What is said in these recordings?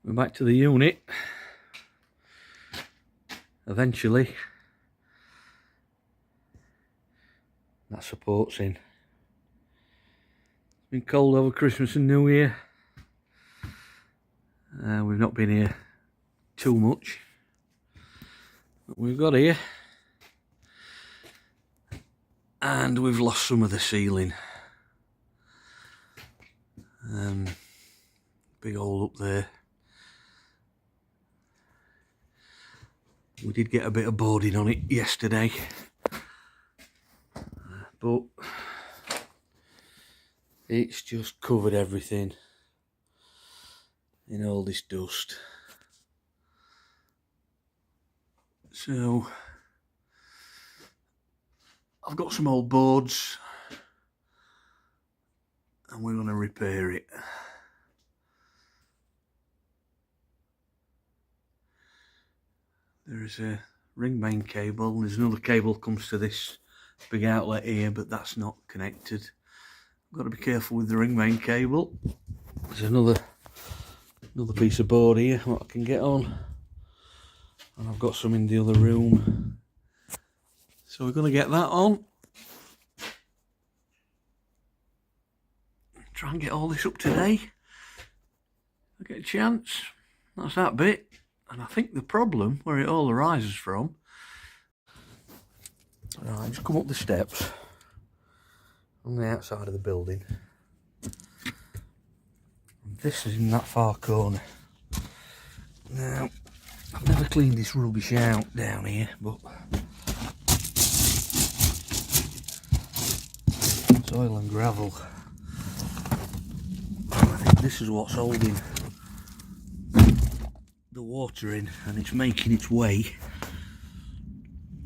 We're back to the unit. Eventually. That support's in. It's been cold over Christmas and New Year. We've not been here too much. But we've got here. And we've lost some of the ceiling. Big hole up there. We did get a bit of boarding on it yesterday, but it's just covered everything in all this dust. So I've got some old boards and we're going to repair it. There is a ring main cable. There's another cable comes to this big outlet here, but that's not connected. I've got to be careful with the ring main cable. There's another piece of board here what I can get on, and I've got some in the other room. So we're going to get that on. Try and get all this up today. I get a chance. That's that bit. And I think the problem, where it all arises from... Right, just come up the steps on the outside of the building. This is in that far corner. Now, I've never cleaned this rubbish out down here, but... soil and gravel. I think this is what's holding the water in, and it's making its way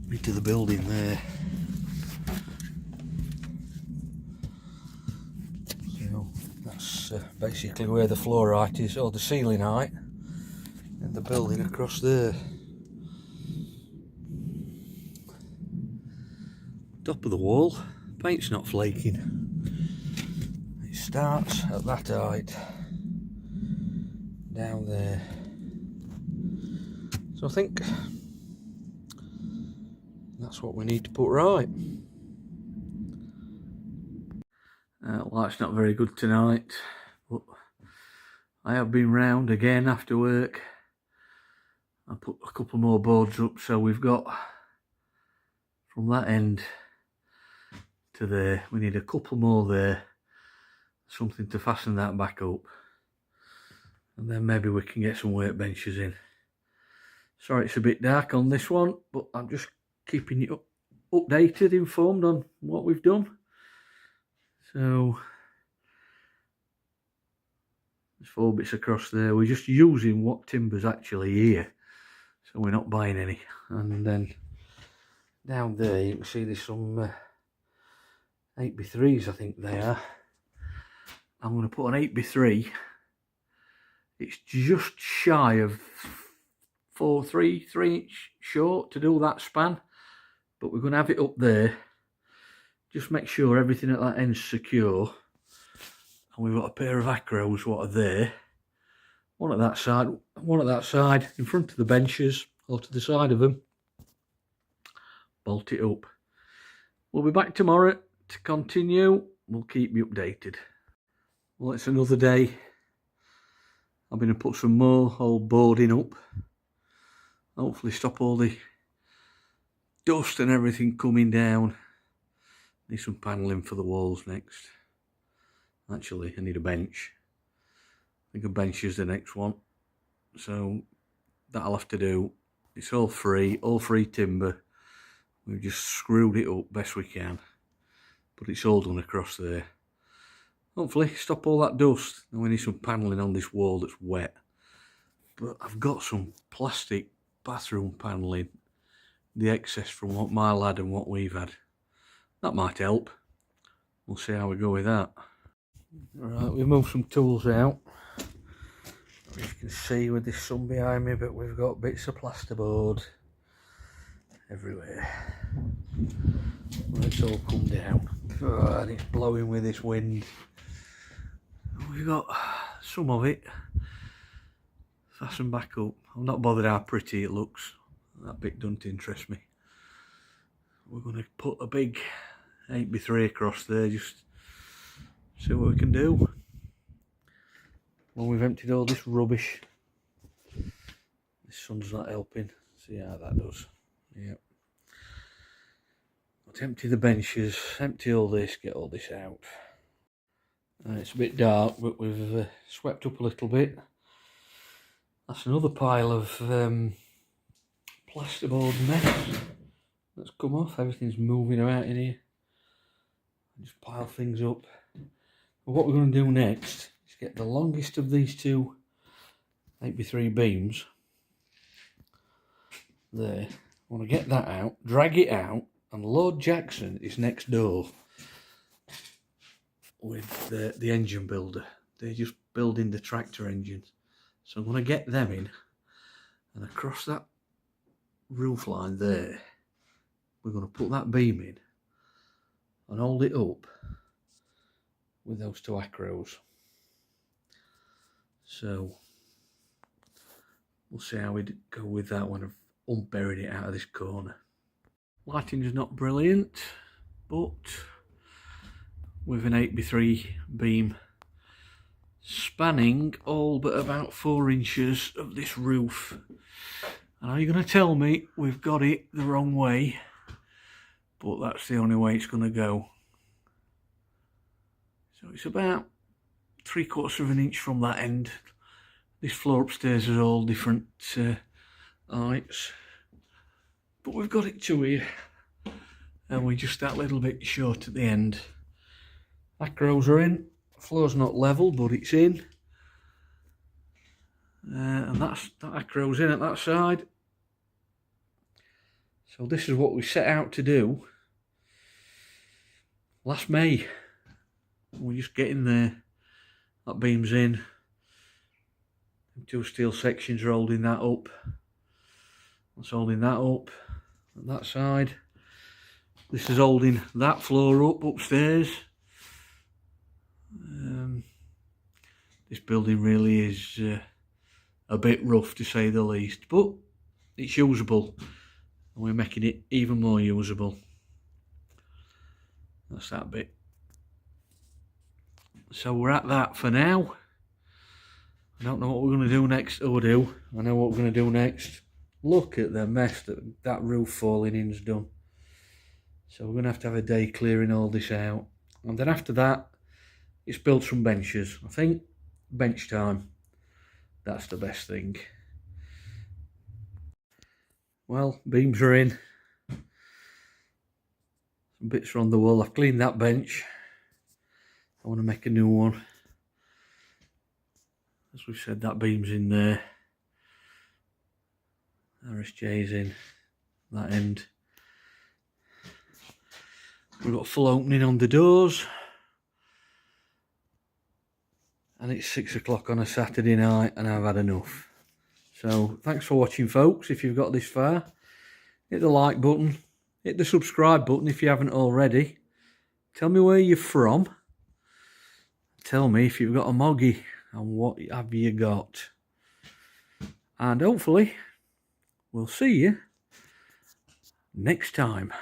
into the building there. So that's basically where the floor height is, or the ceiling height, and the building across there. Top of the wall, paint's not flaking. It starts at that height down there. So I think that's what we need to put right. Light's not very good tonight, but I have been round again after work. I put a couple more boards up, so we've got from that end to there. We need a couple more there, something to fasten that back up, and then maybe we can get some workbenches in. Sorry it's a bit dark on this one, but I'm just keeping you updated, informed on what we've done. So there's 4 bits across there. We're just using what timber's actually here, so we're not buying any. And then down there you can see there's some 8x3s, I think they are. I'm going to put an 8x3. It's just shy of 3 inch short to do that span, but we're going to have it up there. Just make sure everything at that end's secure, and we've got a pair of acros what are there, one at that side, one at that side, in front of the benches or to the side of them. Bolt it up. We'll be back tomorrow to continue. We'll keep you updated. Well, it's another day. I'm going to put some more old boarding up. Hopefully stop all the dust and everything coming down. Need some panelling for the walls next. Actually, I need a bench. I think a bench is the next one. So that'll have to do. It's all free timber. We've just screwed it up best we can. But it's all done across there. Hopefully stop all that dust. And we need some panelling on this wall that's wet. But I've got some plastic bathroom panelling, the excess from what my lad and what we've had. That might help. We'll see how we go with that. Alright, we've moved some tools out. As you can see with this sun behind me, but we've got bits of plasterboard everywhere. Well, it's all come down. Oh, and it's blowing with this wind. We've got some of it fasten back up. I'm not bothered how pretty it looks. That bit doesn't interest me. We're going to put a big 8x3 across there, just see what we can do. When we've emptied all this rubbish. This sun's not helping. See how that does. Yep. Let's empty the benches, empty all this, get all this out. It's a bit dark, but we've swept up a little bit. That's another pile of plasterboard mess that's come off. Everything's moving about in here. Just pile things up. But what we're going to do next is get the longest of these two 8x3 beams. There. I want to get that out, drag it out, and Lord Jackson is next door with the engine builder. They're just building the tractor engines. So I'm going to get them in, and across that roof line there, we're going to put that beam in and hold it up with those two acros. So we'll see how we go with that one of unburying it out of this corner. Lighting is not brilliant, but with an 8x3 beam spanning all but about 4 inches of this roof. And are you going to tell me we've got it the wrong way? But that's the only way it's going to go. So it's about 3/4 of an inch from that end. This floor upstairs is all different heights. But we've got it to here. And we're just that little bit short at the end. Acros are in. Floor's not level, but it's in. And that acro's in at that side. So this is what we set out to do last May. We're just getting there. That beam's in. Two steel sections are holding that up. That's holding that up at that side. This is holding that floor up upstairs. This building really is a bit rough, to say the least, but it's usable, and we're making it even more usable. That's that bit. So we're at that for now. I don't know what we're going to do next. Oh, I know what we're going to do next. Look at the mess that roof falling in's done. So we're going to have a day clearing all this out, and then after that it's built some benches. I think bench time, that's the best thing. Well, beams are in, some bits are on the wall. I've cleaned that bench. I want to make a new one. As we've said, that beam's in there. RSJ's in that end. We've got full opening on the doors. And it's 6 o'clock on a Saturday night and I've had enough. So thanks for watching, folks. If you've got this far, hit the like button, hit the subscribe button if you haven't already. Tell me where you're from. Tell me if you've got a moggy and what have you got. And hopefully we'll see you next time.